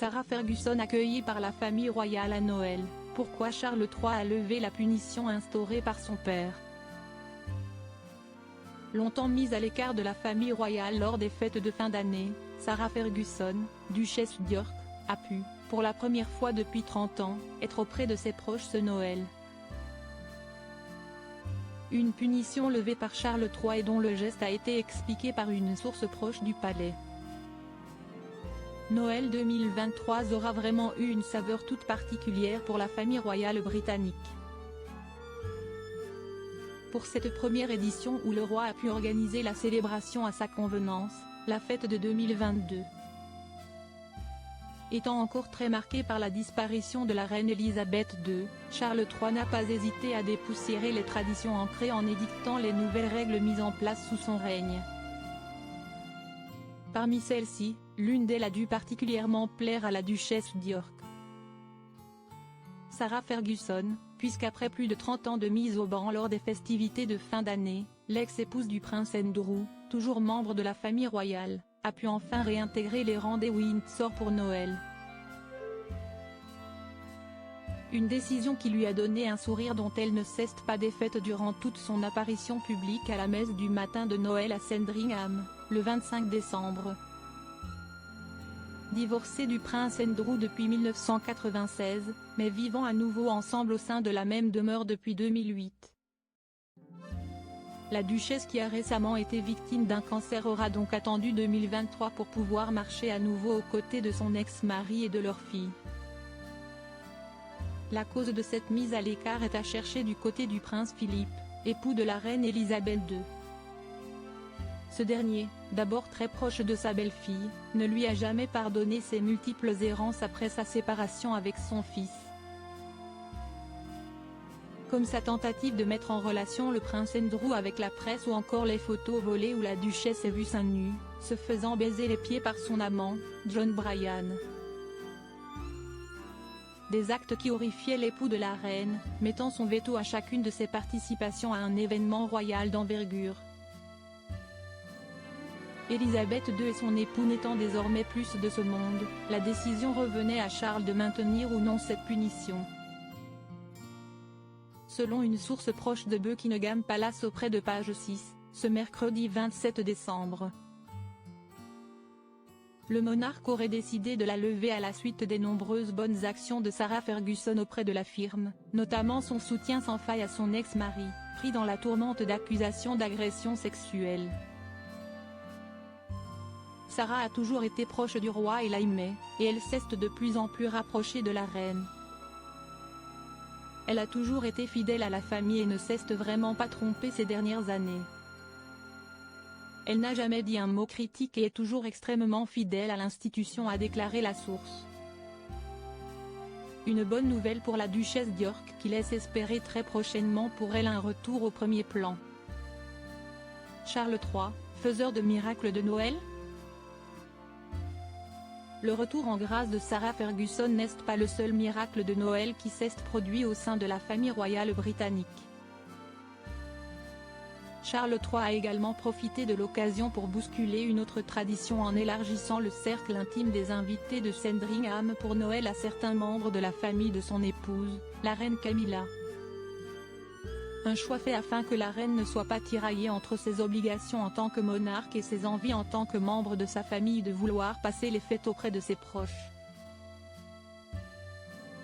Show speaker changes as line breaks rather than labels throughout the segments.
Sarah Ferguson accueillie par la famille royale à Noël. Pourquoi Charles III a levé la punition instaurée par son père? Longtemps mise à l'écart de la famille royale lors des fêtes de fin d'année, Sarah Ferguson, duchesse d'York, a pu, pour la première fois depuis 30 ans, être auprès de ses proches ce Noël. Une punition levée par Charles III et dont le geste a été expliqué par une source proche du palais. Noël 2023 aura vraiment eu une saveur toute particulière pour la famille royale britannique. Pour cette première édition où le roi a pu organiser la célébration à sa convenance, la fête de 2022 étant encore très marquée par la disparition de la reine Elisabeth II, Charles III n'a pas hésité à dépoussiérer les traditions ancrées en édictant les nouvelles règles mises en place sous son règne. Parmi celles-ci, l'une d'elles a dû particulièrement plaire à la duchesse d'York, Sarah Ferguson, puisqu'après plus de 30 ans de mise au ban lors des festivités de fin d'année, l'ex-épouse du prince Andrew, toujours membre de la famille royale, a pu enfin réintégrer les rangs des Windsor pour Noël. Une décision qui lui a donné un sourire dont elle ne cesse pas défaite durant toute son apparition publique à la messe du matin de Noël à Sandringham, le 25 décembre. Divorcée du prince Andrew depuis 1996, mais vivant à nouveau ensemble au sein de la même demeure depuis 2008. La duchesse qui a récemment été victime d'un cancer aura donc attendu 2023 pour pouvoir marcher à nouveau aux côtés de son ex-mari et de leur fille. La cause de cette mise à l'écart est à chercher du côté du prince Philippe, époux de la reine Elisabeth II. Ce dernier, d'abord très proche de sa belle-fille, ne lui a jamais pardonné ses multiples errances après sa séparation avec son fils. Comme sa tentative de mettre en relation le prince Andrew avec la presse ou encore les photos volées où la duchesse est vue seins nus, se faisant baiser les pieds par son amant, John Bryan. Des actes qui horrifiaient l'époux de la reine, mettant son veto à chacune de ses participations à un événement royal d'envergure. Elisabeth II et son époux n'étant désormais plus de ce monde, la décision revenait à Charles de maintenir ou non cette punition. Selon une source proche de Buckingham Palace auprès de Page 6, ce mercredi 27 décembre, le monarque aurait décidé de la lever à la suite des nombreuses bonnes actions de Sarah Ferguson auprès de la firme, notamment son soutien sans faille à son ex-mari, pris dans la tourmente d'accusations d'agression sexuelle. Sarah a toujours été proche du roi et l'aimait, et elle s'est de plus en plus rapprochée de la reine. Elle a toujours été fidèle à la famille et ne s'est vraiment pas trompée ces dernières années. Elle n'a jamais dit un mot critique et est toujours extrêmement fidèle à l'institution, a déclaré la source. Une bonne nouvelle pour la duchesse d'York qui laisse espérer très prochainement pour elle un retour au premier plan. Charles III, faiseur de miracles de Noël? Le retour en grâce de Sarah Ferguson n'est pas le seul miracle de Noël qui s'est produit au sein de la famille royale britannique. Charles III a également profité de l'occasion pour bousculer une autre tradition en élargissant le cercle intime des invités de Sandringham pour Noël à certains membres de la famille de son épouse, la reine Camilla. Un choix fait afin que la reine ne soit pas tiraillée entre ses obligations en tant que monarque et ses envies en tant que membre de sa famille de vouloir passer les fêtes auprès de ses proches.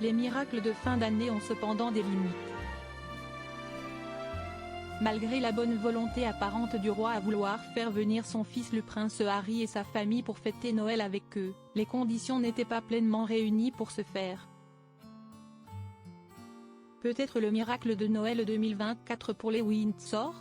Les miracles de fin d'année ont cependant des limites. Malgré la bonne volonté apparente du roi à vouloir faire venir son fils le prince Harry et sa famille pour fêter Noël avec eux, les conditions n'étaient pas pleinement réunies pour ce faire. Peut-être le miracle de Noël 2024 pour les Windsor ?